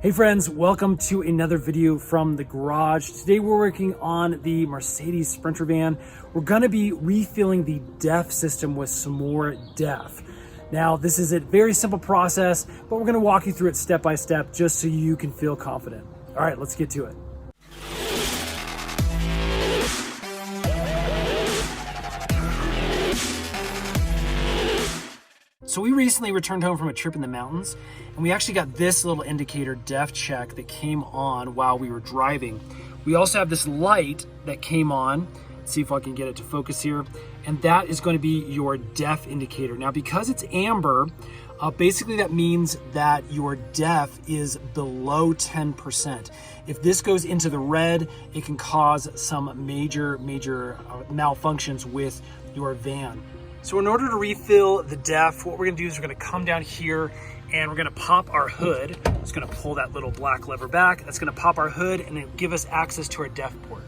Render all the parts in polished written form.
Hey friends, welcome to another video from the garage. Today we're working on the Mercedes Sprinter van. We're gonna be refilling the DEF system with some more DEF. Now, this is a very simple process, but we're gonna walk you through it step by step just so you can feel confident. All right, let's get to it. So we recently returned home from a trip in the mountains, and we actually got this little indicator DEF check that came on while we were driving. We also have this light that came on. Let's see if I can get it to focus here. And that is going to be your DEF indicator. Now, because it's amber, basically that means that your DEF is below 10%. If this goes into the red, it can cause some major malfunctions with your van. So in order to refill the DEF, what we're gonna do is we're gonna come down here and we're gonna pop our hood. It's gonna pull that little black lever back. That's gonna pop our hood and it'll give us access to our DEF port.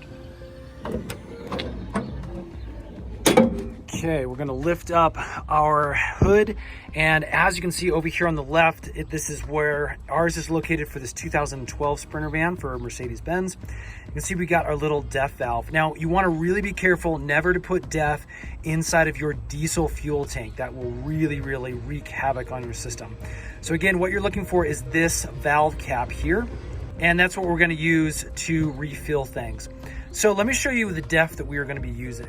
Okay, we're gonna lift up our hood, and as you can see over here on the left, this is where ours is located for this 2012 Sprinter van for Mercedes-Benz. You can see we got our little DEF valve. Now, you wanna really be careful never to put DEF inside of your diesel fuel tank. That will really wreak havoc on your system. So again, what you're looking for is this valve cap here, and that's what we're gonna use to refill things. So let me show you the DEF that we are gonna be using.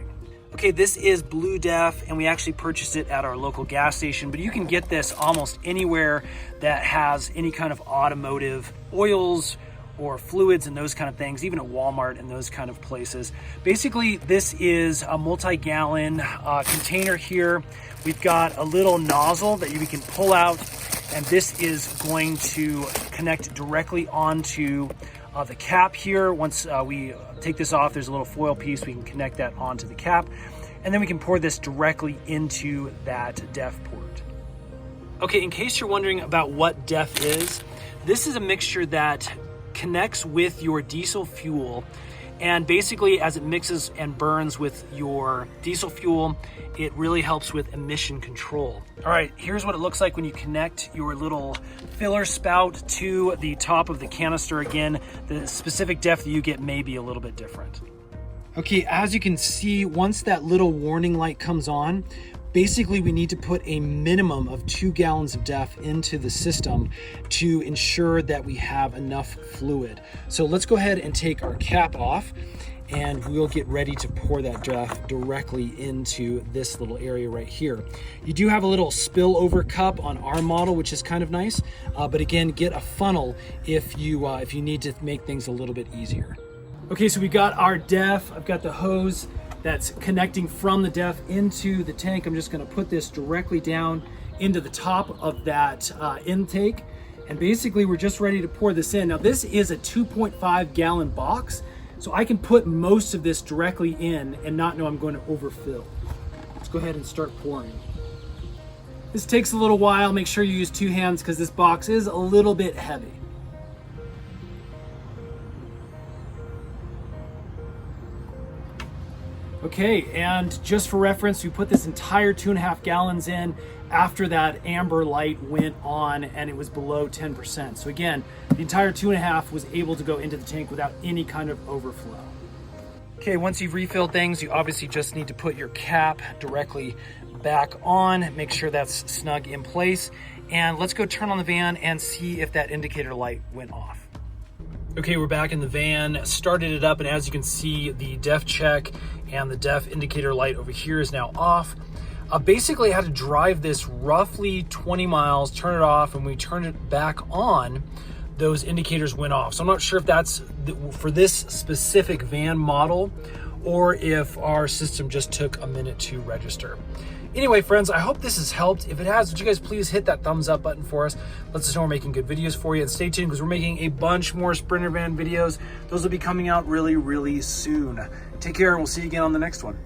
Okay, this is Blue DEF, and we actually purchased it at our local gas station, but you can get this almost anywhere that has any kind of automotive oils or fluids and those kind of things, even at Walmart and those kind of places. Basically, this is a multi-gallon container here. We've got a little nozzle that we can pull out, and this is going to connect directly onto the cap here. Once we take this off, there's a little foil piece. We can connect that onto the cap, and then we can pour this directly into that DEF port. Okay, in case you're wondering about what DEF is, this is a mixture that connects with your diesel fuel, and basically as it mixes and burns with your diesel fuel, it really helps with emission control. All right, here's what it looks like when you connect your little filler spout to the top of the canister. Again, the specific DEF that you get may be a little bit different. Okay, as you can see, once that little warning light comes on, basically we need to put a minimum of 2 gallons of DEF into the system to ensure that we have enough fluid. So let's go ahead and take our cap off, and we'll get ready to pour that DEF directly into this little area right here. You do have a little spillover cup on our model, which is kind of nice, but again, get a funnel if you need to make things a little bit easier. Okay, so we got our DEF. I've got the hose that's connecting from the DEF into the tank. I'm just gonna put this directly down into the top of that intake. And basically we're just ready to pour this in. Now this is a 2.5 gallon box, so I can put most of this directly in and not know I'm going to overfill. Let's go ahead and start pouring. This takes a little while. Make sure you use 2 hands because this box is a little bit heavy. Okay, and just for reference, we put this entire 2.5 gallons in after that amber light went on and it was below 10%. So again, the entire 2.5 was able to go into the tank without any kind of overflow. Okay, once you've refilled things, you obviously just need to put your cap directly back on, make sure that's snug in place, and let's go turn on the van and see if that indicator light went off. Okay, we're back in the van, started it up, and as you can see, the DEF check and the DEF indicator light over here is now off. Basically, I had to drive this roughly 20 miles, turn it off, and when we turned it back on, those indicators went off. So I'm not sure if that's for this specific van model or if our system just took a minute to register. Anyway, friends, I hope this has helped. If it has, would you guys please hit that thumbs up button for us? Lets us know we're making good videos for you, and stay tuned because we're making a bunch more Sprinter van videos. Those will be coming out really soon. Take care, and we'll see you again on the next one.